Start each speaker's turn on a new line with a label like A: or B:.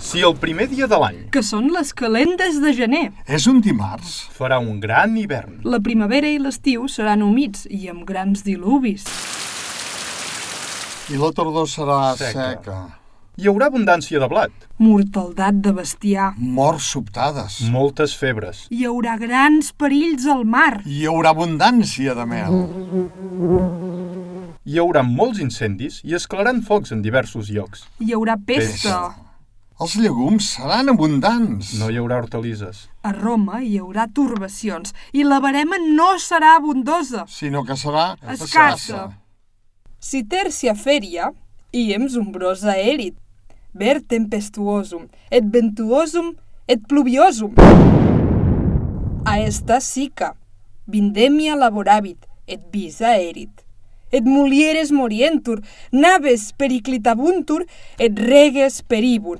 A: Si el primer dia de l'any
B: que són les calendes de gener.
C: És un dimarts.
A: farà un gran hivern.
B: La primavera i l'estiu seran humits i amb grans diluvis.
C: I la tardor serà
A: Seca.
C: seca.
A: Hi haurà abundància de blat,
B: Mortaldat de bestiar.
C: Morts sobtades.
A: moltes febres.
B: Hi haurà grans perills al mar.
C: Hi haurà abundància de mel.
A: Hi haurà molts incendis i es clararan focs en diversos llocs.
B: Hi haurà pesta.
C: Els llegums seran abundants.
A: No hi haurà hortalisses.
B: A Roma hi haurà turbacions i la barema no serà abundosa.
C: Sinó que serà
B: Escassa. Si tertia feria, iems umbrosa erit, ver tempestuosum, et ventuosum, et pluviosum. Aesta sica, vindemia laboravit, et visa erit. Et mulieres morientur, naves periclitabuntur, et reges peribun.